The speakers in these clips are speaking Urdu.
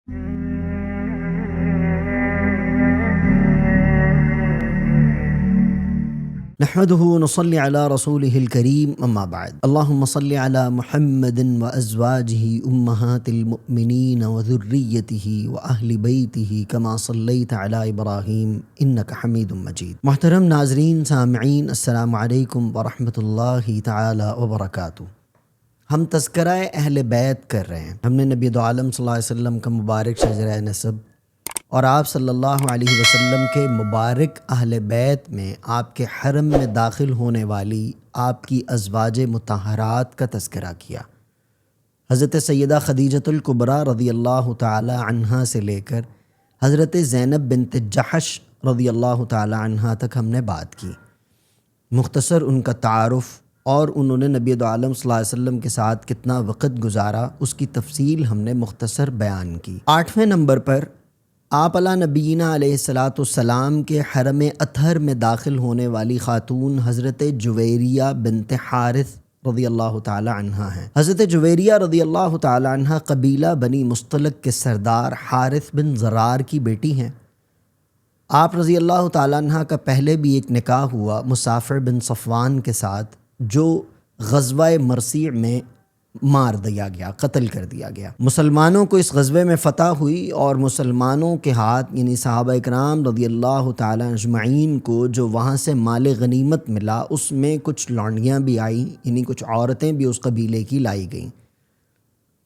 نحمده ونصلي على رسوله الكريم اما بعد اللهم صل على محمد وازواجه امهات المؤمنين وذريته واهل بيته كما صليت على ابراهيم انك حميد مجيد۔ محترم ناظرین سامعین، السلام علیکم ورحمۃ اللہ تعالی وبرکاتہ۔ ہم تذکرہ اہل بیت کر رہے ہیں۔ ہم نے نبی دو عالم صلی اللہ علیہ وسلم کا مبارک شجرہ نسب اور آپ صلی اللہ علیہ وسلم کے مبارک اہل بیت میں آپ کے حرم میں داخل ہونے والی آپ کی ازواج مطہرات کا تذکرہ کیا۔ حضرت سیدہ خدیجۃ الکبریٰ رضی اللہ تعالی عنہا سے لے کر حضرت زینب بنت جحش رضی اللہ تعالی عنہا تک ہم نے بات کی۔ مختصر ان کا تعارف اور انہوں نے نبی دو عالم صلی اللہ علیہ وسلم کے ساتھ کتنا وقت گزارا، اس کی تفصیل ہم نے مختصر بیان کی۔ 8ویں نمبر پر آپ علی نبینا علیہ السلام کے حرم اطہر میں داخل ہونے والی خاتون حضرت جویریہ بنت حارث رضی اللہ تعالی عنہا ہیں۔ حضرت جویریہ رضی اللہ تعالی عنہا قبیلہ بنی مصطلق کے سردار حارث بن زرار کی بیٹی ہیں۔ آپ رضی اللہ تعالی عنہا کا پہلے بھی ایک نکاح ہوا مسافر بن صفوان کے ساتھ، جو غزوہ مرسیع میں مار دیا گیا، قتل کر دیا گیا۔ مسلمانوں کو اس غزوے میں فتح ہوئی اور مسلمانوں کے ہاتھ یعنی صحابہ اکرام رضی اللہ تعالی اجمعین کو جو وہاں سے مال غنیمت ملا، اس میں کچھ لونڈیاں بھی آئیں، یعنی کچھ عورتیں بھی اس قبیلے کی لائی گئیں۔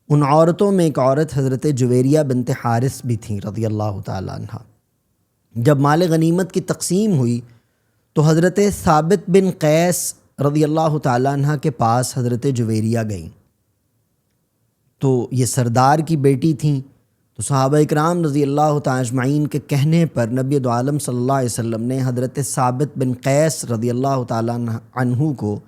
ان عورتوں میں ایک عورت حضرت جویریہ بنت حارث بھی تھیں رضی اللہ تعالی عنہ۔ جب مال غنیمت کی تقسیم ہوئی تو حضرت ثابت بن قیس رضی اللہ تعالی عنہ کے پاس حضرت جویریہ گئیں۔ تو یہ سردار کی بیٹی تھیں، تو صحابہ اکرام رضی اللہ تعالی اجمعین کے کہنے پر نبی دو عالم صلی اللہ علیہ وسلم نے حضرت ثابت بن قیس رضی اللہ تعالی عنہ کو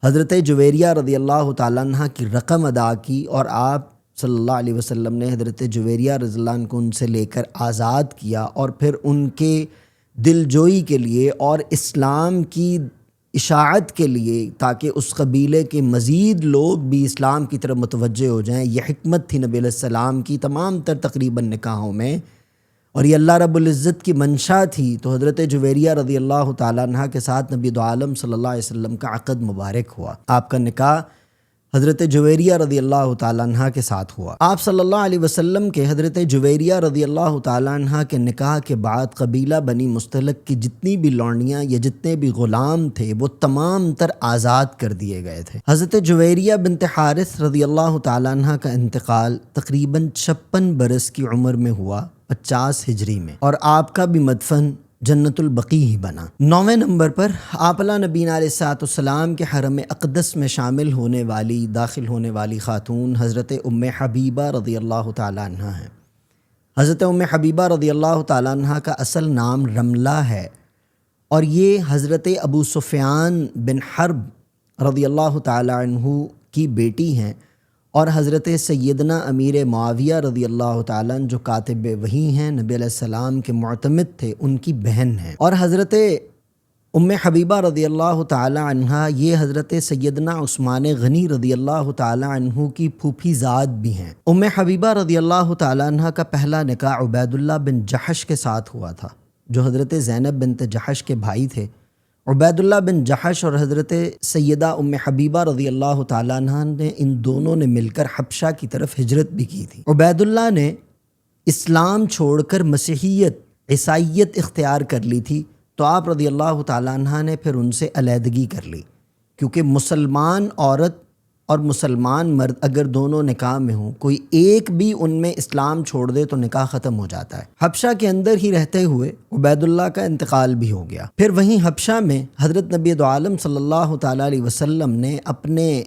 حضرت جویریہ رضی اللہ تعالی عنہ کی رقم ادا کی، اور آپ صلی اللہ علیہ وسلم نے حضرت جویریہ رضی اللہ عنہ کو ان سے لے کر آزاد کیا، اور پھر ان کے دل جوئی کے لیے اور اسلام کی اشاعت کے لیے، تاکہ اس قبیلے کے مزید لوگ بھی اسلام کی طرف متوجہ ہو جائیں، یہ حکمت تھی نبی علیہ السلام کی تمام تر تقریباً نکاحوں میں، اور یہ اللہ رب العزت کی منشا تھی۔ تو حضرت جویریہ رضی اللہ تعالیٰ عنہ کے ساتھ نبی دو عالم صلی اللہ علیہ وسلم کا عقد مبارک ہوا۔ آپ کا نکاح حضرت جویریہ رضی اللہ تعالیٰ عنہ کے ساتھ ہوا۔ آپ صلی اللہ علیہ وسلم کے حضرت جویریہ رضی اللہ تعالیٰ عنہ کے نکاح کے بعد قبیلہ بنی مصطلق کی جتنی بھی لونڈیاں یا جتنے بھی غلام تھے وہ تمام تر آزاد کر دیے گئے تھے۔ حضرت جویریہ بنت حارث رضی اللہ تعالیٰ عنہ کا انتقال تقریباً 56 برس کی عمر میں ہوا، 50 ہجری میں، اور آپ کا بھی مدفن جنت البقیع ہی بنا۔ 9ویں نمبر پر آپ علیہ نبینا علیہ السلام کے حرم اقدس میں شامل ہونے والی داخل ہونے والی خاتون حضرت ام حبیبہ رضی اللہ تعالی عنہ ہیں۔ حضرت ام حبیبہ رضی اللہ تعالی عنہ کا اصل نام رملہ ہے، اور یہ حضرت ابو سفیان بن حرب رضی اللہ تعالی عنہ کی بیٹی ہیں، اور حضرت سیدنا امیر معاویہ رضی اللہ تعالیٰ عنہ جو کاتب وحی ہیں، نبی علیہ السلام کے معتمد تھے، ان کی بہن ہیں۔ اور حضرت ام حبیبہ رضی اللہ تعالیٰ عنہ یہ حضرت سیدنا عثمان غنی رضی اللہ تعالیٰ عنہ کی پھوپھی زاد بھی ہیں۔ ام حبیبہ رضی اللہ تعالیٰ عنہ کا پہلا نکاح عبید اللہ بن جحش کے ساتھ ہوا تھا، جو حضرت زینب بنت جحش کے بھائی تھے۔ عبید اللہ بن جحش اور حضرت سیدہ ام حبیبہ رضی اللہ تعالیٰ عنہ نے ان دونوں نے مل کر حبشہ کی طرف ہجرت بھی کی تھی۔ عبید اللہ نے اسلام چھوڑ کر مسیحیت، عیسائیت اختیار کر لی تھی، تو آپ رضی اللہ تعالیٰ عنہ نے پھر ان سے علیحدگی کر لی، کیونکہ مسلمان عورت اور مسلمان مرد اگر دونوں نکاح میں ہوں، کوئی ایک بھی ان میں اسلام چھوڑ دے تو نکاح ختم ہو جاتا ہے۔ حبشہ کے اندر ہی رہتے ہوئے عبید اللہ کا انتقال بھی ہو گیا۔ پھر وہیں حبشہ میں حضرت نبی دو عالم صلی اللہ تعالیٰ علیہ وسلم نے اپنے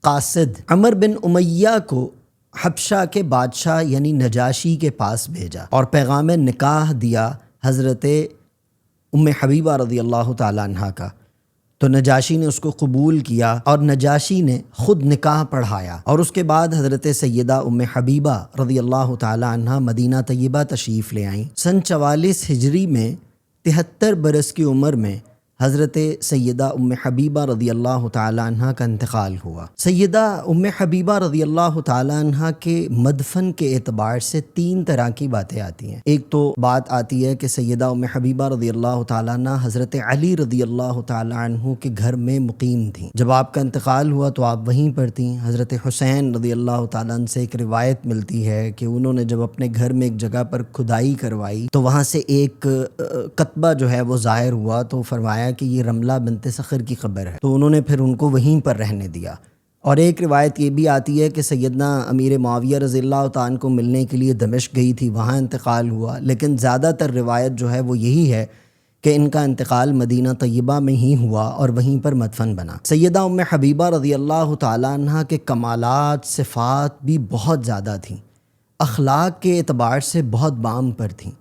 قاصد عمر بن امیہ کو حبشہ کے بادشاہ یعنی نجاشی کے پاس بھیجا اور پیغام نکاح دیا حضرت ام حبیبہ رضی اللہ تعالیٰ عنہ کا۔ تو نجاشی نے اس کو قبول کیا، اور نجاشی نے خود نکاح پڑھایا، اور اس کے بعد حضرت سیدہ ام حبیبہ رضی اللہ تعالی عنہ مدینہ طیبہ تشریف لے آئیں۔ سن 44 ہجری میں 73 برس کی عمر میں حضرت سیدہ ام حبیبہ رضی اللہ تعالی عنہ کا انتقال ہوا۔ سیدہ ام حبیبہ رضی اللہ تعالی عنہ کے مدفن کے اعتبار سے 3 طرح کی باتیں آتی ہیں۔ ایک تو بات آتی ہے کہ سیدہ ام حبیبہ رضی اللہ تعالی عنہ حضرت علی رضی اللہ تعالی عنہ کے گھر میں مقیم تھیں۔ جب آپ کا انتقال ہوا تو آپ وہیں پر تھیں۔ حضرت حسین رضی اللہ تعالی عنہ سے ایک روایت ملتی ہے کہ انہوں نے جب اپنے گھر میں ایک جگہ پر کھدائی کروائی تو وہاں سے ایک کتبہ جو ہے وہ ظاہر ہوا، تو فرمایا کہ یہ رملہ بنت صخر کی قبر ہے، تو انہوں نے پھر ان کو وہیں پر رہنے دیا۔ اور ایک روایت یہ بھی آتی ہے کہ سیدنا امیر معاویہ رضی اللہ تعالیٰ عنہ کو ملنے کے لیے دمشق گئی تھی، وہاں انتقال ہوا، لیکن زیادہ تر روایت جو ہے وہ یہی ہے کہ ان کا انتقال مدینہ طیبہ میں ہی ہوا اور وہیں پر مدفن بنا۔ سیدہ ام حبیبہ رضی اللہ تعالیٰ عنہ کے کمالات، صفات بھی بہت زیادہ تھیں، اخلاق کے اعتبار سے بہت بام پر تھیں۔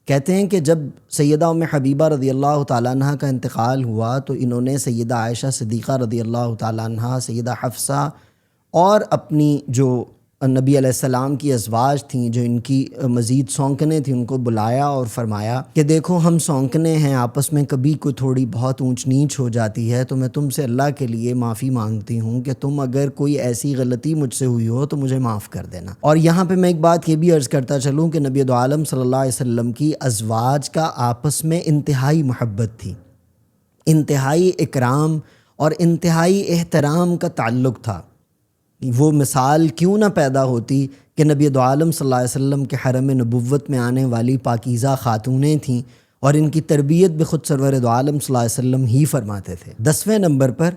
کہتے ہیں کہ جب سیدہ ام حبیبہ رضی اللہ تعالیٰ عنہ کا انتقال ہوا تو انہوں نے سیدہ عائشہ صدیقہ رضی اللہ تعالیٰ عنہ، سیدہ حفصہ اور اپنی جو نبی علیہ السلام کی ازواج تھیں، جو ان کی مزید سونکنے تھیں، ان کو بلایا اور فرمایا کہ دیکھو ہم سونکنے ہیں، آپس میں کبھی کوئی تھوڑی بہت اونچ نیچ ہو جاتی ہے، تو میں تم سے اللہ کے لیے معافی مانگتی ہوں کہ تم اگر کوئی ایسی غلطی مجھ سے ہوئی ہو تو مجھے معاف کر دینا۔ اور یہاں پہ میں ایک بات یہ بھی عرض کرتا چلوں کہ نبی دو عالم صلی اللہ علیہ وسلم کی ازواج کا آپس میں انتہائی محبت تھی، انتہائی اکرام اور انتہائی احترام کا تعلق تھا۔ وہ مثال کیوں نہ پیدا ہوتی کہ نبی دو عالم صلی اللہ علیہ وسلم کے حرم نبوت میں آنے والی پاکیزہ خاتونیں تھیں اور ان کی تربیت بھی خود سرور دو عالم صلی اللہ علیہ وسلم ہی فرماتے تھے۔ 10ویں نمبر پر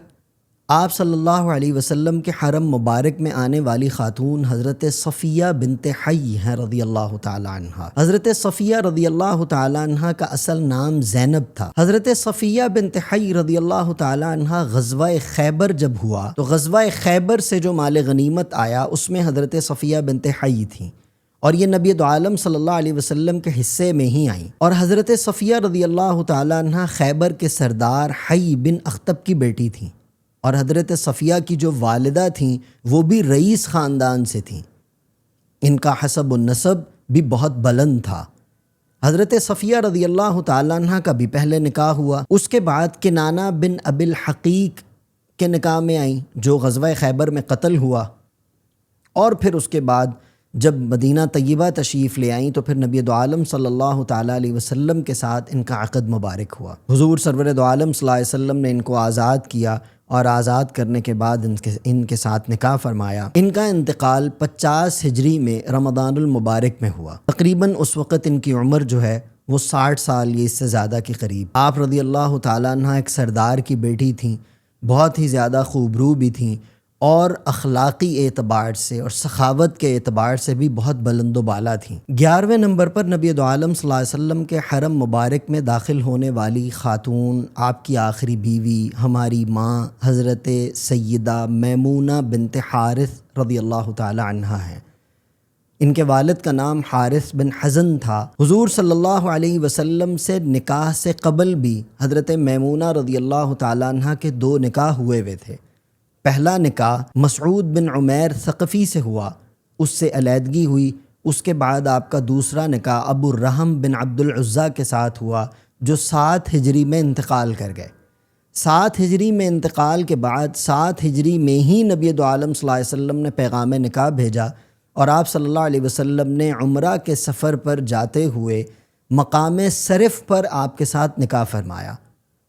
آپ صلی اللہ علیہ وسلم کے حرم مبارک میں آنے والی خاتون حضرت صفیہ بنت حی ہیں رضی اللہ تعالی عنہ۔ حضرت صفیہ رضی اللہ تعالی عنہ کا اصل نام زینب تھا۔ حضرت صفیہ بنت حی رضی اللہ تعالی عنہ غزوہ خیبر جب ہوا تو غزوہ خیبر سے جو مال غنیمت آیا اس میں حضرت صفیہ بنت حی تھیں، اور یہ نبی دو عالم صلی اللہ علیہ وسلم کے حصے میں ہی آئیں۔ اور حضرت صفیہ رضی اللہ تعالی عنہ خیبر کے سردار حی بن اخطب کی بیٹی تھیں، اور حضرت صفیہ کی جو والدہ تھیں وہ بھی رئیس خاندان سے تھیں، ان کا حسب النسب بھی بہت بلند تھا۔ حضرت صفیہ رضی اللہ تعالیٰ عنہ کا بھی پہلے نکاح ہوا، اس کے بعد کنانہ بن ابی الحقیق کے نکاح میں آئیں جو غزوہ خیبر میں قتل ہوا، اور پھر اس کے بعد جب مدینہ طیبہ تشریف لے آئیں تو پھر نبی دو عالم صلی اللہ تعالیٰ علیہ وسلم کے ساتھ ان کا عقد مبارک ہوا۔ حضور سرور دو عالم صلی اللہ علیہ وسلم نے ان کو آزاد کیا، اور آزاد کرنے کے بعد ان کے ساتھ نکاح فرمایا۔ ان کا انتقال 50 ہجری میں رمضان المبارک میں ہوا۔ تقریباً اس وقت ان کی عمر جو ہے وہ 60 سال یا اس سے زیادہ کے قریب۔ آپ رضی اللہ تعالیٰ عنہ ایک سردار کی بیٹی تھیں، بہت ہی زیادہ خوبرو بھی تھیں، اور اخلاقی اعتبار سے اور سخاوت کے اعتبار سے بھی بہت بلند و بالا تھیں۔ 11ویں نمبر پر نبی دو عالم صلی اللہ علیہ وسلم کے حرم مبارک میں داخل ہونے والی خاتون، آپ کی آخری بیوی، ہماری ماں حضرت سیدہ میمونہ بنت حارث رضی اللہ تعالی عنہ ہیں۔ ان کے والد کا نام حارث بن حزن تھا۔ حضور صلی اللہ علیہ وسلم سے نکاح سے قبل بھی حضرت میمونہ رضی اللہ تعالی عنہ کے 2 نکاح ہوئے تھے۔ پہلا نکاح مسعود بن عمیر ثقفی سے ہوا، اس سے علیحدگی ہوئی۔ اس کے بعد آپ کا دوسرا نکاح ابو الرحم بن عبد العزیٰ کے ساتھ ہوا، جو 7 ہجری میں انتقال کر گئے۔ 7 ہجری میں انتقال کے بعد 7 ہجری میں ہی نبی دو عالم صلی اللہ علیہ وسلم نے پیغام نکاح بھیجا، اور آپ صلی اللہ علیہ وسلم نے عمرہ کے سفر پر جاتے ہوئے مقام صرف پر آپ کے ساتھ نکاح فرمایا،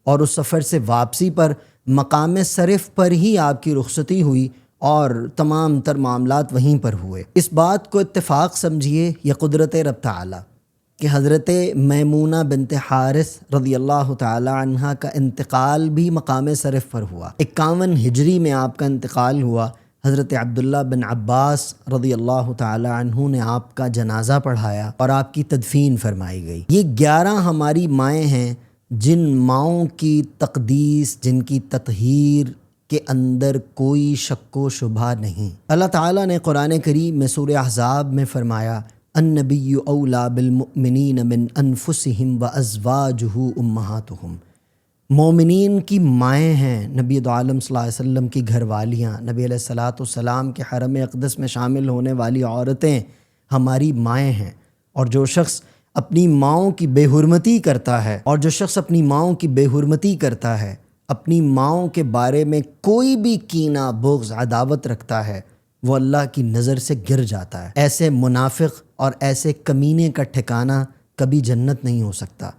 اور اس سفر سے واپسی پر مقام صرف پر ہی آپ کی رخصتی ہوئی اور تمام تر معاملات وہیں پر ہوئے۔ اس بات کو اتفاق سمجھیے یا قدرت رب تعالی کہ حضرت میمونہ بنت حارث رضی اللہ تعالی عنہ کا انتقال بھی مقام صرف پر ہوا۔ 51 ہجری میں آپ کا انتقال ہوا۔ حضرت عبداللہ بن عباس رضی اللہ تعالی عنہ نے آپ کا جنازہ پڑھایا اور آپ کی تدفین فرمائی گئی۔ یہ 11 ہماری مائیں ہیں جن ماؤں کی تقدیس، جن کی تطہیر کے اندر کوئی شک و شبہ نہیں۔ اللہ تعالیٰ نے قرآن کریم میں سورہ احزاب میں فرمایا النبی اولیٰ بالمؤمنین من انفسہم وازواجہ امہاتہم، مومنین کی مائیں ہیں، نبی دو عالم صلی اللہ علیہ وسلم کی گھر والیاں، نبی علیہ السلام کے حرم اقدس میں شامل ہونے والی عورتیں ہماری مائیں ہیں، اور جو شخص اپنی ماؤں کی بے حرمتی کرتا ہے، اور جو شخص اپنی ماؤں کی بے حرمتی کرتا ہے، اپنی ماؤں کے بارے میں کوئی بھی کینہ، بغض، عداوت رکھتا ہے، وہ اللہ کی نظر سے گر جاتا ہے۔ ایسے منافق اور ایسے کمینے کا ٹھکانہ کبھی جنت نہیں ہو سکتا۔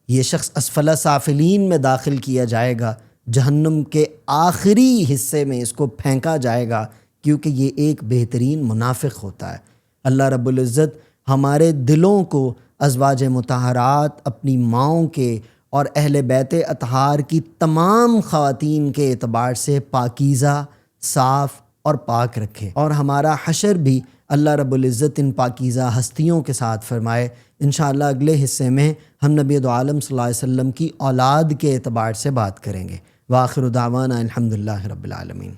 یہ شخص اسفل سافلین میں داخل کیا جائے گا، جہنم کے آخری حصے میں اس کو پھینکا جائے گا، کیونکہ یہ ایک بہترین منافق ہوتا ہے۔ اللہ رب العزت ہمارے دلوں کو ازواج مطہرات، اپنی ماؤں کے اور اہل بیت اطہار کی تمام خواتین کے اعتبار سے پاکیزہ، صاف اور پاک رکھے، اور ہمارا حشر بھی اللہ رب العزت ان پاکیزہ ہستیوں کے ساتھ فرمائے۔ انشاءاللہ اگلے حصے میں ہم نبی دو عالم صلی اللہ علیہ وسلم کی اولاد کے اعتبار سے بات کریں گے۔ وآخر دعوانا الحمدللہ رب العالمین۔